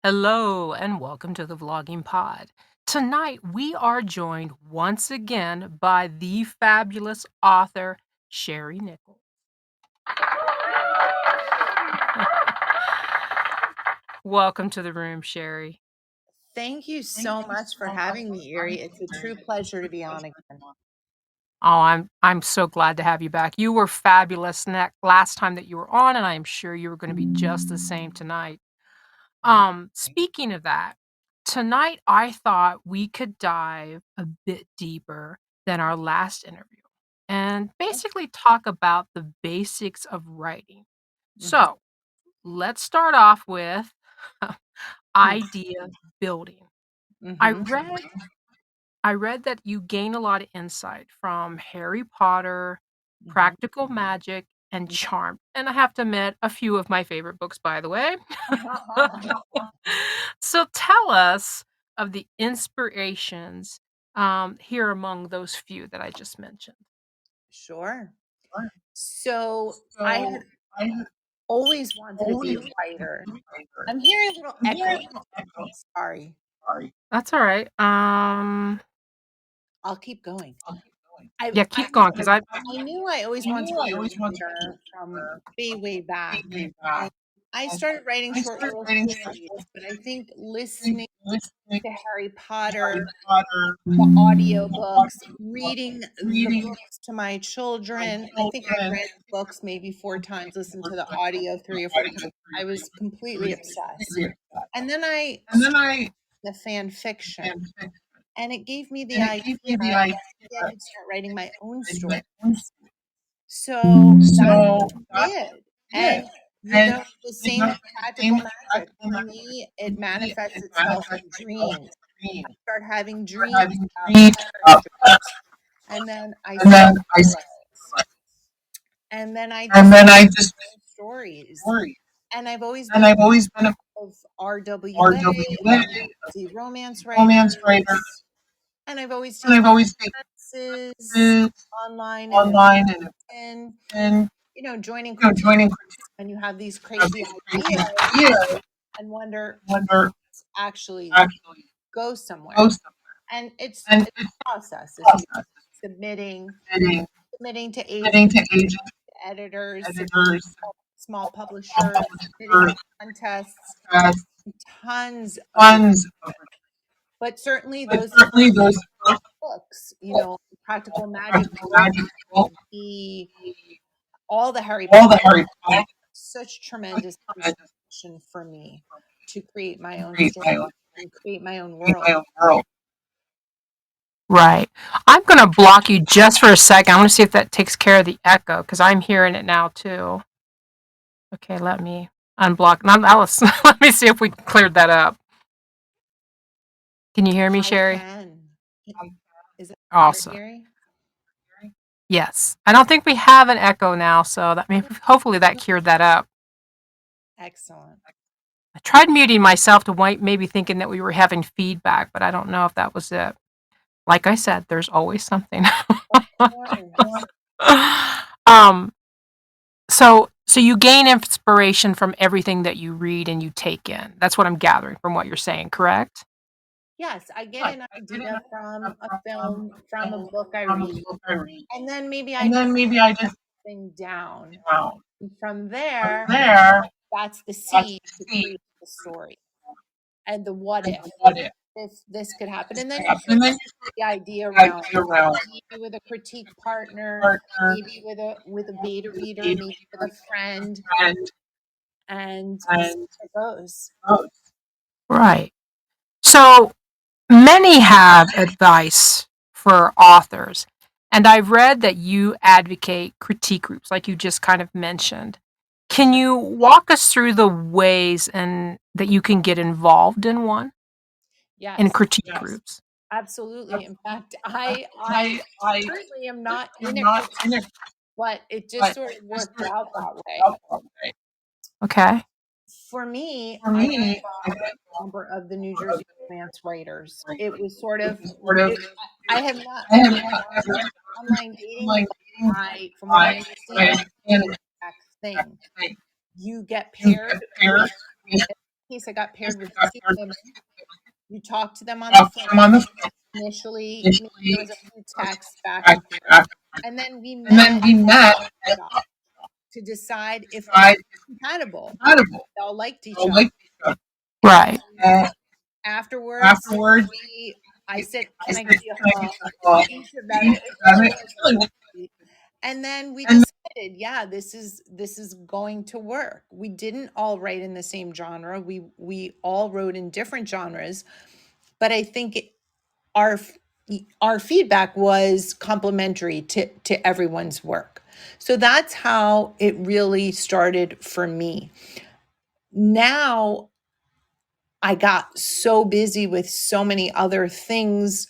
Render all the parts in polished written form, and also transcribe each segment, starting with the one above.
Hello and welcome to the Vlogging Pod. Tonight we are joined once again by the fabulous author, Shari Nichols. Welcome to the room, Shari. Thank you so much for having me, Erie. It's a true pleasure to be on again. Oh, I'm so glad to have you back. You were fabulous last time that you were on, and I'm sure you were going to be just the same tonight. Speaking of that, tonight I thought we could dive a bit deeper than our last interview and basically talk about the basics of writing. So let's start off with idea building. I Mm-hmm. read I read that you gain a lot of insight from Harry Potter, Mm-hmm. Practical Magic, and Charmed. And I have to admit, a few of my favorite books, by the way. So tell us of the inspirations here among those few that I just mentioned. Sure. So I had always wanted to be a writer. I'm hearing a little echo. Sorry. That's all right. I'll keep going. Yeah, keep going because I knew I always wanted to be a writer from way back. And I started writing short little stories, but I think listening to Harry Potter, the audiobooks, reading the books to my children. I think I read books maybe 4 times, listened to the audio 3 or 4 times. I was completely obsessed. And then I started the fan fiction, and it gave me the idea that maybe I could start writing my own stories. So that's what I did. And the same with practical magic. For me, it manifests itself in dreams. I start having dreams about characters, and then I see those, and then I just write stories. And I've always been a fan of RWA, the romance writers, and I've always taken classes online and in joining critique and you have these crazy ideas and wonder actually go somewhere. And it's a process. It's submitting to agents, editors, small publishers, submitting to contests, tons of work. But certainly those books, Practical Magic, the all the Harry Potter, such tremendous inspiration for me to create my own story and create my own world. right. I'm going to block you just for a second. I want to see if that takes care of the echo because I'm hearing it now too. Okay, let me unblock. Let me see if we cleared that up. Can you hear me, I Shari? can. Is it Awesome. Gary? Yes. I don't think we have an echo now, so hopefully that cured that up. Excellent. I tried muting myself to maybe thinking that we were having feedback, but I don't know if that was it. Like I said, there's always something. um, so you gain inspiration from everything that you read and you take in. That's what I'm gathering from what you're saying, correct? Yes, I get an idea from a film, from a book I read, and then maybe I just thing down. And from there, that's the seed to create the story and the what if this could happen. And then you sort of the idea around maybe with a critique partner, maybe with a beta reader, maybe with a friend, and see how it goes. Right. So many have advice for authors, and I've read that you advocate critique groups, like you just kind of mentioned. Can you walk us through the ways and that you can get involved in one in Yes, critique groups? absolutely. In fact, I currently am not in a critique, but it just sort of worked out that way. Okay. For me, I got involved as a member of the New Jersey Romance Writers. It was sort of I have not ever done online dating, but from what I understand, it's the exact thing. You get paired with case I got paired with 2 women. You talk to them on the phone. Initially, maybe there was a few texts back and forth, and then we met to decide if we were compatible, they all liked each other. Right. And afterwards, I said, "Can I give you a hug?" Think about it. It really was sweet. And then we decided, yeah, this is going to work. We didn't all write in the same genre. We all wrote in different genres, but I think our our feedback was complementary to everyone's work. So that's how it really started for me. Now I got so busy with so many other things,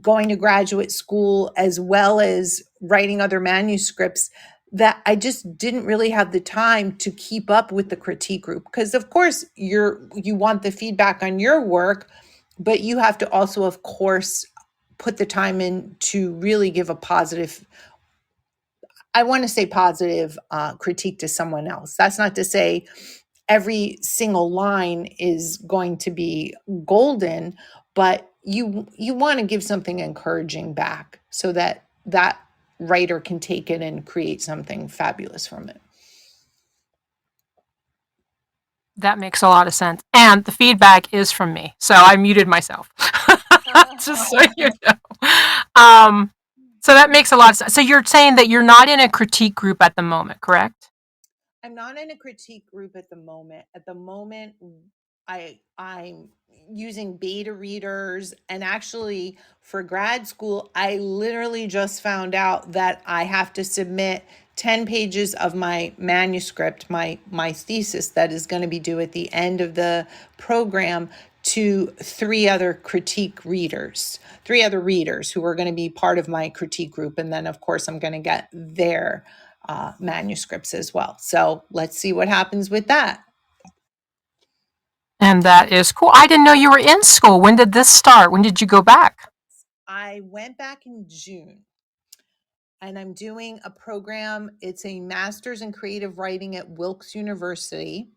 going to graduate school as well as writing other manuscripts, that I just didn't really have the time to keep up with the critique group. Because of course you want the feedback on your work, but you have to also, of course, put the time in to really give a positive, I want to say positive critique to someone else. That's not to say every single line is going to be golden, but you want to give something encouraging back so that that writer can take it and create something fabulous from it. That makes a lot of sense. And the feedback is from me. So I muted myself. Just so you know. So that makes a lot of sense. So you're saying that you're not in a critique group at the moment, correct? I'm not in a critique group at the moment. At the moment, I'm using beta readers, and actually for grad school, I literally just found out that I have to submit 10 pages of my manuscript, my thesis that is going to be due at the end of the program, to 3 other readers who are going to be part of my critique group. And then, of course, I'm going to get their manuscripts as well. So let's see what happens with that. And that is cool. I didn't know you were in school. When did this start? When did you go back? I went back in June, and I'm doing a program. It's a master's in creative writing at Wilkes University.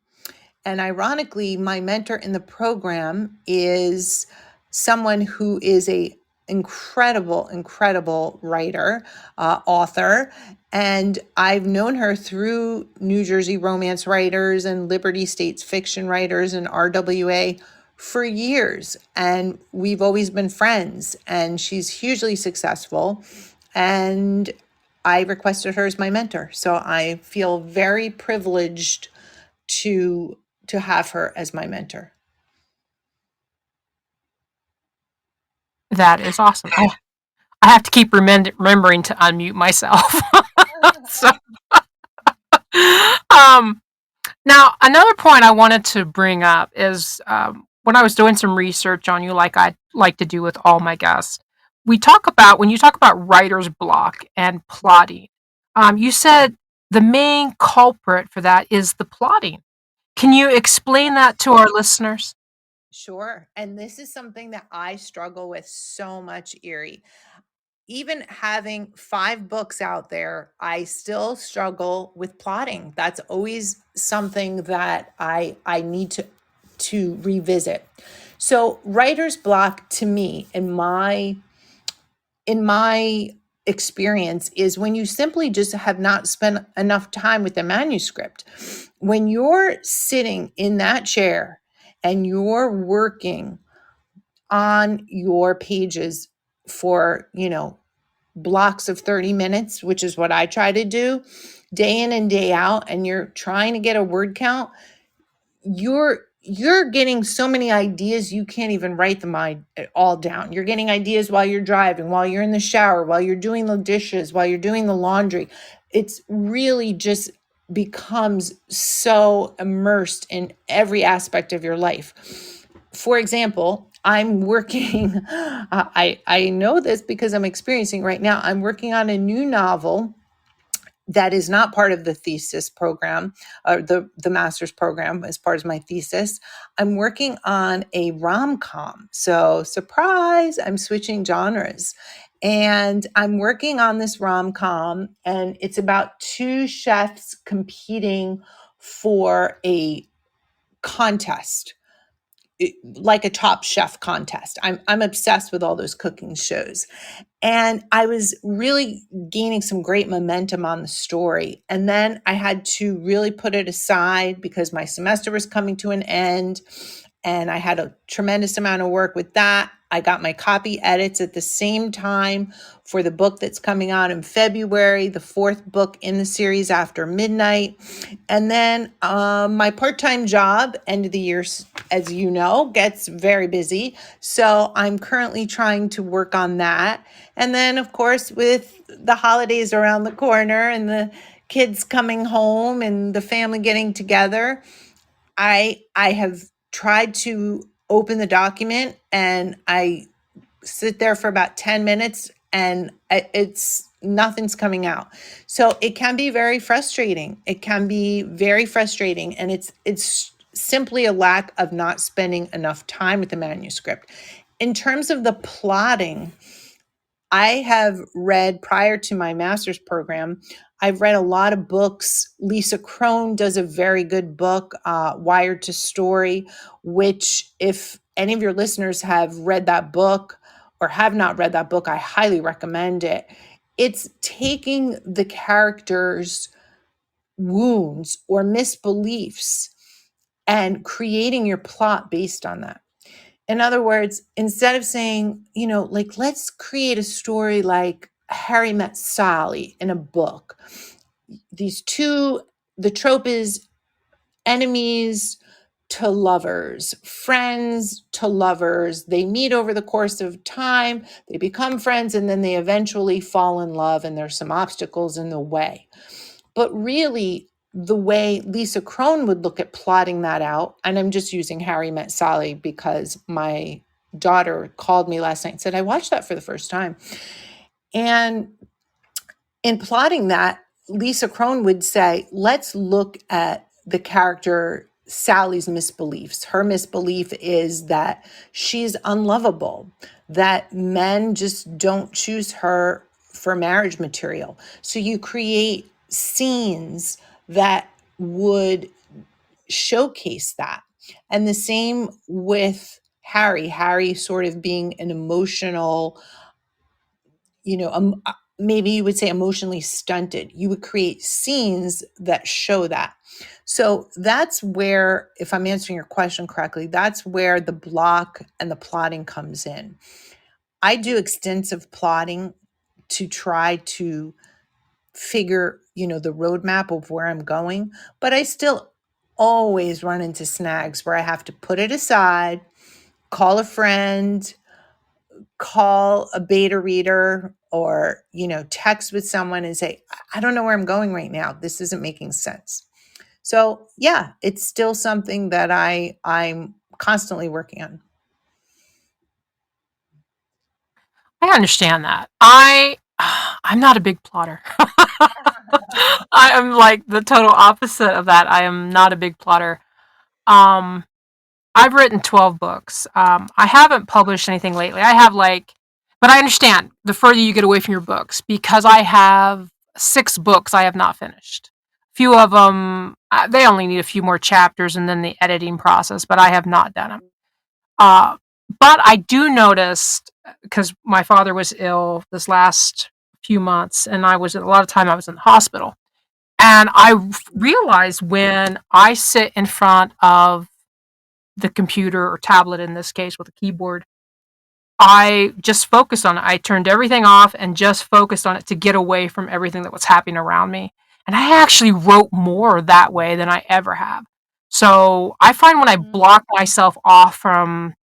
And ironically, my mentor in the program is someone who is a incredible writer, author. And I've known her through New Jersey romance writers and Liberty States fiction writers and RWA for years. And we've always been friends. And she's hugely successful. And I requested her as my mentor. So I feel very privileged to have her as my mentor. That is awesome. I have to keep remembering to unmute myself. So, now, another point I wanted to bring up is when I was doing some research on you, like I like to do with all my guests, when you talk about writer's block and plotting, you said the main culprit for that is the plotting. Can you explain that to our listeners? Sure. And this is something that I struggle with so much, Erie. Even having 5 books out there, I still struggle with plotting. That's always something that I need to revisit. So writer's block to me, in my experience, is when you simply just have not spent enough time with the manuscript. When you're sitting in that chair and you're working on your pages for, blocks of 30 minutes, which is what I try to do day in and day out, and you're trying to get a word count, you're getting so many ideas you can't even write them all down. You're getting ideas while you're driving, while you're in the shower, while you're doing the dishes, while you're doing the laundry. It's really just becomes so immersed in every aspect of your life. For example, I'm working I know this because I'm experiencing right now. I'm working on a new novel that is not part of the thesis program, or the master's program as part of my thesis. I'm working on a rom-com. So surprise, I'm switching genres. And I'm working on this rom-com, and it's about 2 chefs competing for a contest, like a Top Chef contest. I'm obsessed with all those cooking shows. And I was really gaining some great momentum on the story. And then I had to really put it aside because my semester was coming to an end and I had a tremendous amount of work with that. I got my copy edits at the same time for the book that's coming out in February, the fourth book in the series, After Midnight. And then my part-time job, end of the year, as you know, gets very busy. So I'm currently trying to work on that. And then, of course, with the holidays around the corner and the kids coming home and the family getting together, I have tried to open the document and I sit there for about 10 minutes and it's nothing's coming out. So it can be very frustrating. It can be very frustrating, and it's simply a lack of not spending enough time with the manuscript. In terms of the plotting, I have read, prior to my master's program, I've read a lot of books. Lisa Crone does a very good book, Wired to Story, which, if any of your listeners have read that book or have not read that book, I highly recommend it. It's taking the characters' wounds or misbeliefs and creating your plot based on that. In other words, instead of saying, like, let's create a story like Harry met Sally in a book. The trope is enemies to lovers, friends to lovers. They meet over the course of time, they become friends, and then they eventually fall in love, and there's some obstacles in the way. But really, the way Lisa Crone would look at plotting that out, and I'm just using Harry Met Sally because my daughter called me last night and said, I watched that for the first time. And in plotting that, Lisa Crone would say, let's look at the character Sally's misbeliefs. Her misbelief is that she's unlovable, that men just don't choose her for marriage material. So you create scenes that would showcase that. And the same with Harry sort of being an emotional, maybe you would say emotionally stunted. You would create scenes that show that. So that's where, if I'm answering your question correctly, that's where the block and the plotting comes in. I do extensive plotting to try to figure, the roadmap of where I'm going, but I still always run into snags where I have to put it aside, call a friend, call a beta reader, or, text with someone and say, I don't know where I'm going right now. This isn't making sense. So yeah, it's still something that I'm constantly working on. I understand that. I'm not a big plotter. I am like the total opposite of that. I am not a big plotter. Um, I've written 12 books. I haven't published anything lately. But I understand the further you get away from your books, because I have 6 books I have not finished. A few of them, they only need a few more chapters and then the editing process, but I have not done them. Uh, but I do notice, because my father was ill this last few months, and a lot of time I was in the hospital. And I realized when I sit in front of the computer or tablet, in this case with a keyboard, I just focused on it. I turned everything off and just focused on it to get away from everything that was happening around me. And I actually wrote more that way than I ever have. So I find when I block myself off from,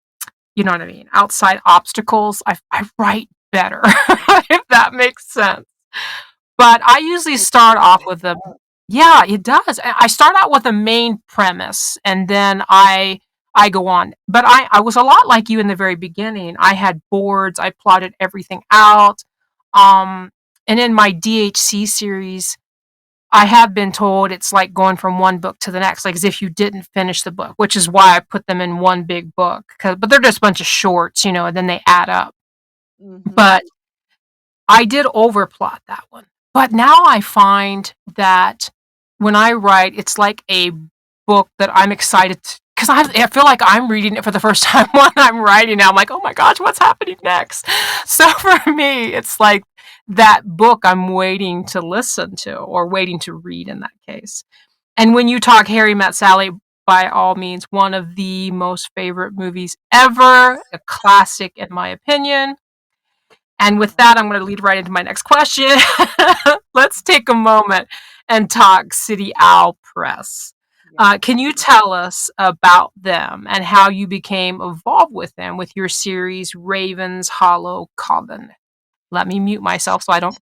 you know what I mean, outside obstacles, I write better, if that makes sense. But I usually start off with the yeah, it does. I start out with a main premise and then I go on. But I was a lot like you in the very beginning. I had boards, I plotted everything out. Um and in my DHC series, I have been told it's like going from one book to the next, like as if you didn't finish the book, which is why I put them in one big book. But they're just a bunch of shorts, and then they add up. But I did overplot that one. But now I find that when I write, it's like a book that I'm excited because I feel like I'm reading it for the first time when I'm writing it. I'm like, oh my gosh, what's happening next? So for me, it's like that book I'm waiting to listen to or waiting to read in that case. And when you talk Harry Met Sally, by all means, one of the most favorite movies ever, a classic in my opinion. And with that, I'm going to lead right into my next question. Let's take a moment and talk City Owl Press. Yes. Can you tell us about them and how you became involved with them with your series Raven's Hollow Coven? Let me mute myself so I don't.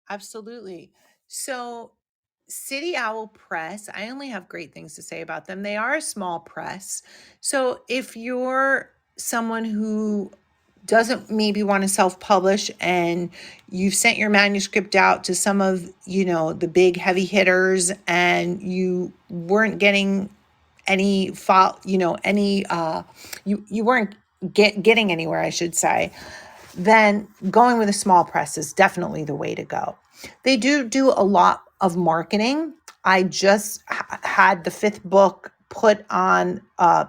Absolutely. So, City Owl Press, I only have great things to say about them. They are a small press. So, if you're someone who doesn't maybe want to self-publish and you've sent your manuscript out to some of, the big heavy hitters and you weren't getting any file, any you weren't getting anywhere, I should say, then going with a small press is definitely the way to go. They do a lot of marketing. I just had the fifth book put on, I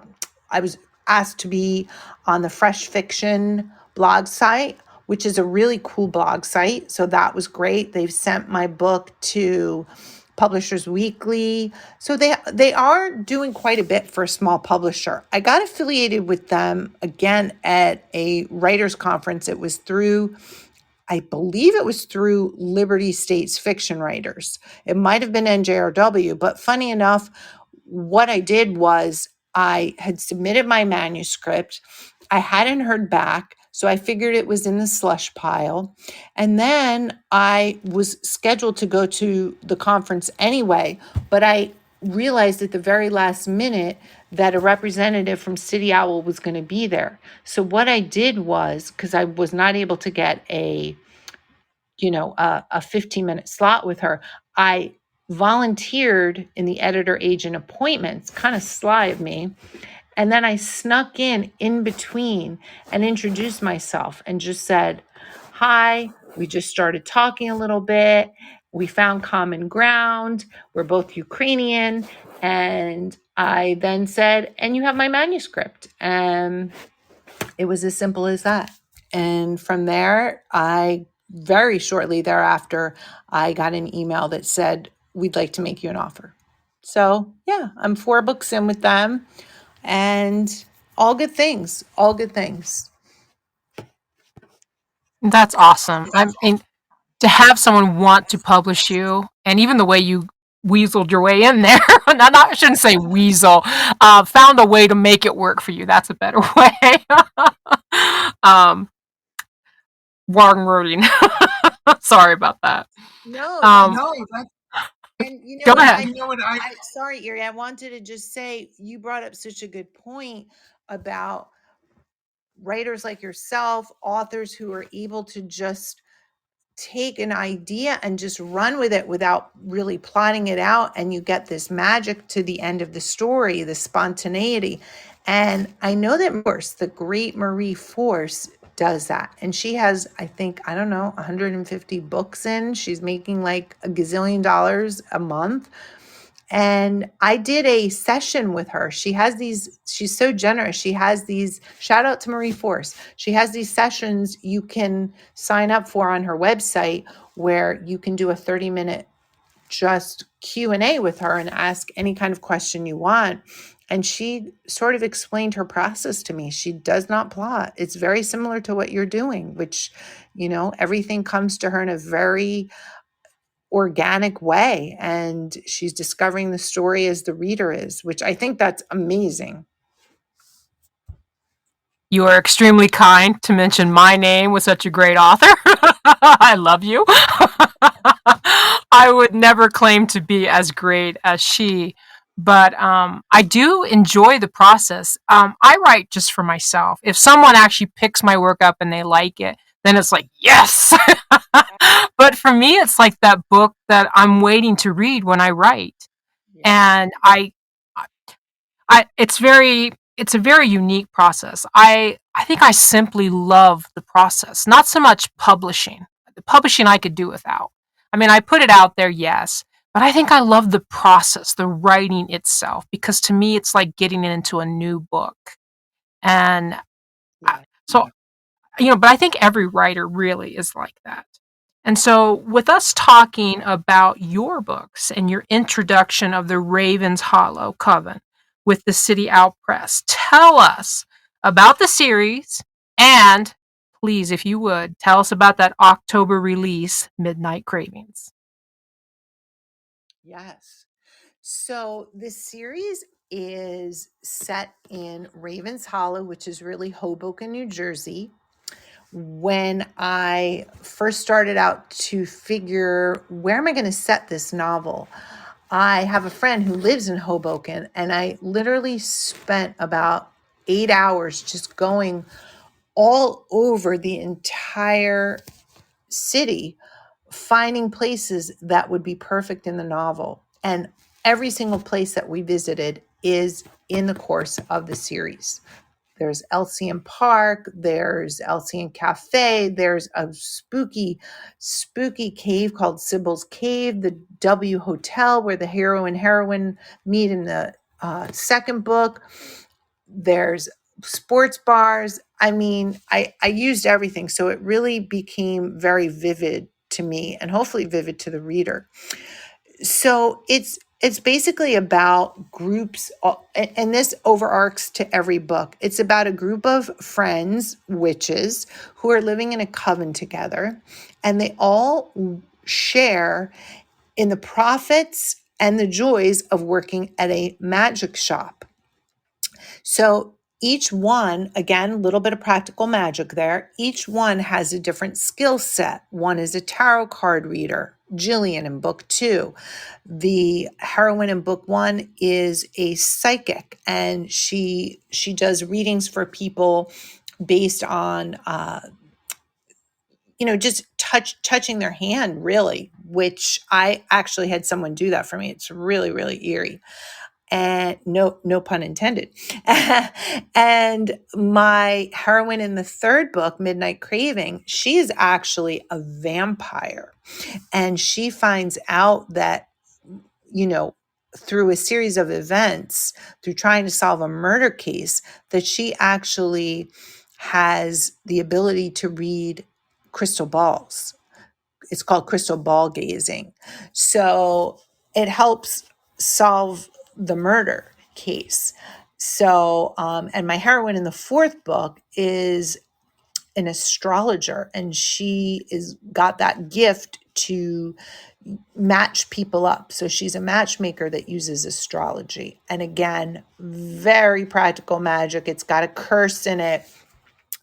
was asked to be on the Fresh Fiction blog site, which is a really cool blog site. So that was great. They've sent my book to Publishers Weekly. So they are doing quite a bit for a small publisher. I got affiliated with them again at a writers conference. It was through, I believe it was through Liberty States Fiction Writers. It might have been NJRW, but funny enough, what I did was I had submitted my manuscript. I hadn't heard back, so I figured it was in the slush pile. And then I was scheduled to go to the conference anyway, but I realized at the very last minute that a representative from City Owl was going to be there. So what I did was, because I was not able to get a 15-minute slot with her, I volunteered in the editor agent appointments, kind of sly of me. And then I snuck in between and introduced myself and just said, hi, we just started talking a little bit. We found common ground. We're both Ukrainian. And I then said, and you have my manuscript. And it was as simple as that. And from there, I very shortly thereafter, I got an email that said, we'd like to make you an offer. So yeah, I'm 4 books in with them and all good things, all good things. That's awesome. I mean, to have someone want to publish you, and even the way you weaseled your way in there. I shouldn't say weasel. Found a way to make it work for you. That's a better way. um, Wrong wording. Sorry about that. No, Um, and you know Go what? ahead. Sorry, Erie, I wanted to just say you brought up such a good point about writers like yourself, authors who are able to just take an idea and just run with it without really plotting it out. And you get this magic to the end of the story, the spontaneity. And I know that Force, the great Marie Force, does that. And she has, I think, I don't know, 150 books in. She's making like a gazillion dollars a month. And I did a session with her. She has these, she's so generous. She has these, shout out to Marie Force. She has these sessions you can sign up for on her website where you can do a 30-minute just Q&A with her and ask any kind of question you want. And she sort of explained her process to me. She does not plot. It's very similar to what you're doing, which, everything comes to her in a very organic way, and she's discovering the story as the reader is, which I think that's amazing. You are extremely kind to mention my name with such a great author. I love you. I would never claim to be as great as she, but I do enjoy the process. I write just for myself. If someone actually picks my work up and they like it, then it's like, yes. But for me, it's like that book that I'm waiting to read when I write. Yeah. And it's a very unique process. I think I simply love the process, not so much publishing. The publishing I could do without. I mean, I put it out there, yes, But I think I love the process, the writing itself, because to me, it's like getting into a new book. And I, Yeah. so, but I think every writer really is like that. And so, with us talking about your books and your introduction of the Ravens Hollow Coven with the City Owl Press, tell us about the series and please, if you would, tell us about that October release, Midnight Cravings. Yes. So this series is set in Ravens Hollow, which is really Hoboken, New Jersey. When I first started out to figure where am I going to set this novel, I have a friend who lives in Hoboken, and I literally spent about 8 hours just going all over the entire city, finding places that would be perfect in the novel. And every single place that we visited is in the course of the series. There's Elsian Park, there's Elsian Cafe, there's a spooky cave called Sybil's Cave, the W Hotel where the hero and heroine meet in the second book. There's sports bars. I mean, I used everything. So it really became very vivid to me and hopefully vivid to the reader. So it's basically about groups, and this overarches to every book. It's about a group of friends, witches, who are living in a coven together, and they all share in the profits and the joys of working at a magic shop. So each one, again, a little bit of practical magic there. Each one has a different skill set. One is a tarot card reader, Jillian in book 2. The heroine in book 1 is a psychic, and she does readings for people based on just touching their hand, really, which I actually had someone do that for me. It's really, really eerie, and no pun intended. And my heroine in the third book, Midnight Craving, she is actually a vampire, and she finds out that, through a series of events, through trying to solve a murder case, that she actually has the ability to read crystal balls. It's called crystal ball gazing. So it helps solve the murder case. So, and my heroine in the fourth book is an astrologer, and she is got that gift to match people up. So she's a matchmaker that uses astrology. And again, very practical magic. It's got a curse in it.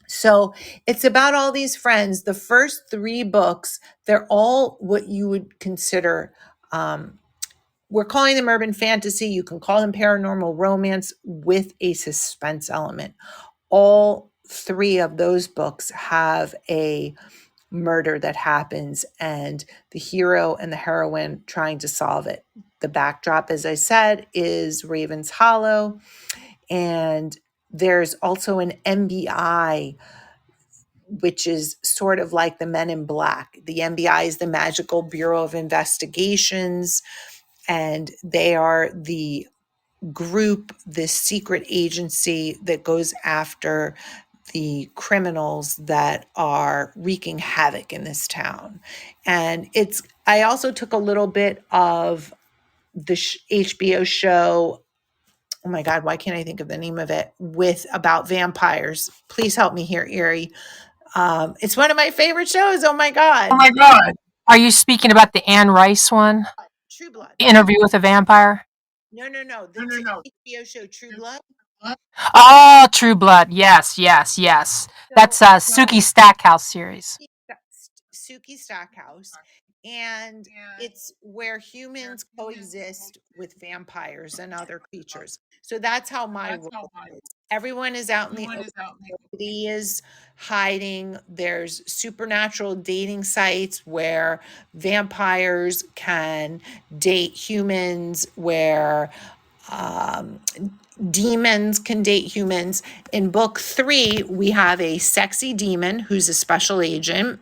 So it's about all these friends. The first 3 books, they're all what you would consider, we're calling them urban fantasy. You can call them paranormal romance with a suspense element. All 3 of those books have a murder that happens, and the hero and the heroine trying to solve it. The backdrop, as I said, is Raven's Hollow, and there's also an MBI, which is sort of like the Men in Black. The MBI is the Magical Bureau of Investigations, and they are the group, this secret agency that goes after the criminals that are wreaking havoc in this town. And I also took a little bit of the HBO show. Oh my God, why can't I think of the name of it? About vampires. Please help me here, Erie. It's one of my favorite shows. Oh my Oh God. my God. Are you speaking about the Anne Rice one? True Blood. Interview with a Vampire? No. The HBO show True Blood. Oh, True Blood. Yes, yes, yes. So That's Suki Stackhouse series. Suki Stackhouse, and it's where humans coexist with vampires and other creatures. So that's how my world is. Everyone is out in the open. Nobody is hiding. There's supernatural dating sites where vampires can date humans, where um, demons can date humans. In book 3, we have a sexy demon who's a special agent,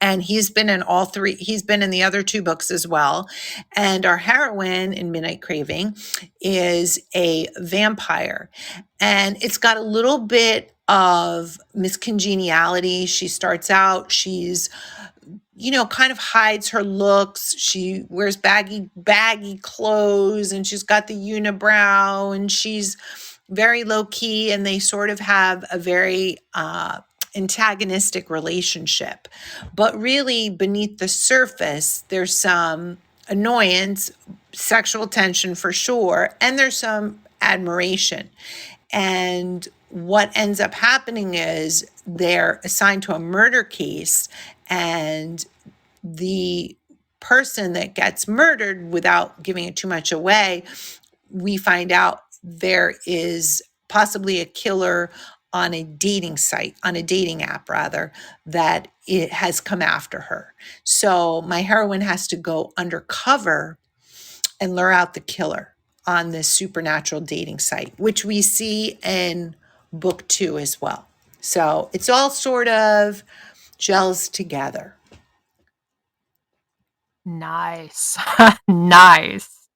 and he's been in all three. He's been in the other two books as well. And our heroine in Midnight Craving is a vampire, and it's got a little bit of miscongeniality. She starts out, she's kind of hides her looks. She wears baggy clothes, and she's got the unibrow, and she's very low key, and they sort of have a very antagonistic relationship. But really, beneath the surface, there's some annoyance, sexual tension for sure, and there's some admiration. And what ends up happening is they're assigned to a murder case, and the person that gets murdered, without giving it too much away, we find out there is possibly a killer on a dating site, on a dating app rather, that it has come after her. So my heroine has to go undercover and lure out the killer on this supernatural dating site, which we see in book 2 as well. So it's all sort of gels together. Nice. Nice.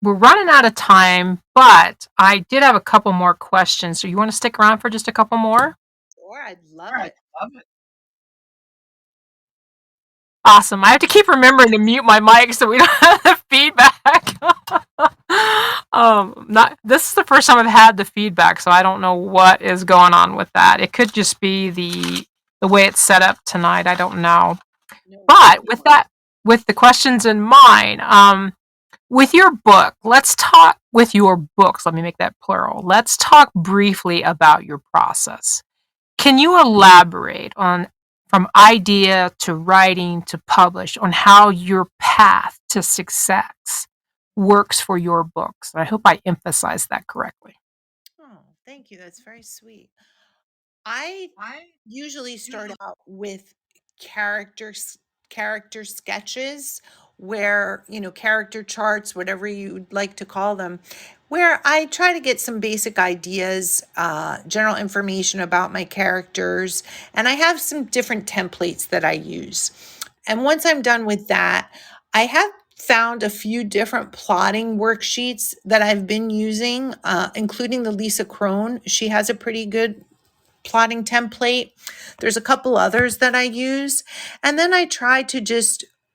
We're running out of time, but I did have a couple more questions. So you want to stick around for just a couple more? Sure, I'd love it. Awesome. I have to keep remembering to mute my mic so we don't have the feedback. Not this is the first time I've had the feedback, so I don't know what is going on with that. It could just be the way it's set up tonight. I don't know. But with the questions in mind, with your book, let's talk with your books. Let me make that plural. Let's talk briefly about your process. Can you elaborate on from idea to writing to publish on how your path to success works for your books? I hope I emphasized that correctly. Oh, thank you. That's very sweet. I usually start out with character sketches, where character charts, whatever you'd like to call them, where I try to get some basic ideas, general information about my characters, and I have some different templates that I use. And once I'm done with that, I have found a few different plotting worksheets that I've been using, including the Lisa Crone. She has a pretty good plotting template. There's a couple others that I use. And then I try to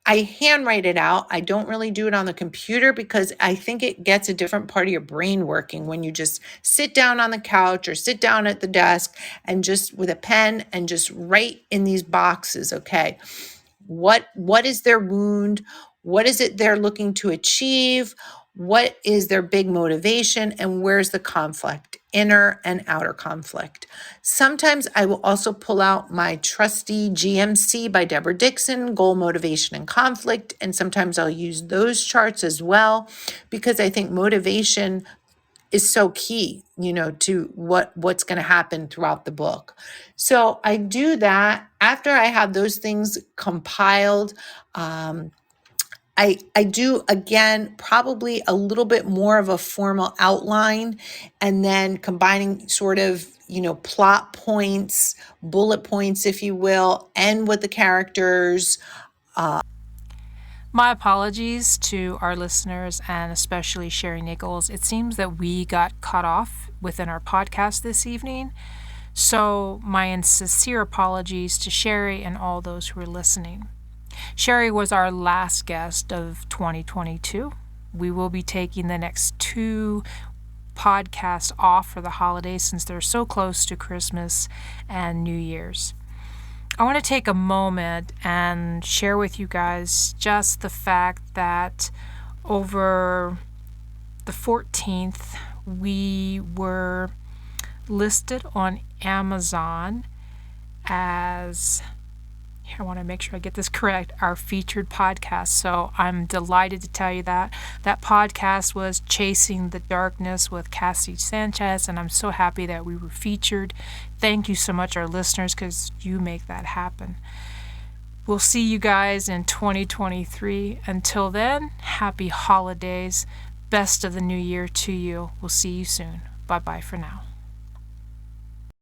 I handwrite it out. I don't really do it on the computer because I think it gets a different part of your brain working when you just sit down on the couch or sit down at the desk and just with a pen and just write in these boxes. Okay, what is their wound? What is it they're looking to achieve? What is their big motivation, and where's the conflict, inner and outer conflict? Sometimes I will also pull out my trusty GMC by Deborah Dixon, Goal, Motivation, and Conflict, and sometimes I'll use those charts as well, because I think motivation is so key, to what's going to happen throughout the book. So I do that. After I have those things compiled, I do, again, probably a little bit more of a formal outline, and then combining sort of, plot points, bullet points, if you will, and with the characters. My apologies to our listeners and especially Shari Nichols. It seems that we got cut off within our podcast this evening. So my sincere apologies to Shari and all those who are listening. Shari was our last guest of 2022. We will be taking the next 2 podcasts off for the holidays since they're so close to Christmas and New Year's. I want to take a moment and share with you guys just the fact that over the 14th, we were listed on Amazon as, I want to make sure I get this correct, our featured podcast. So I'm delighted to tell you that podcast was Chasing the Darkness with Cassie Sanchez, and I'm so happy that we were featured. Thank you so much, our listeners, because you make that happen. We'll see you guys in 2023. Until then, happy holidays. Best of the new year to you. We'll see you soon. Bye-bye for now.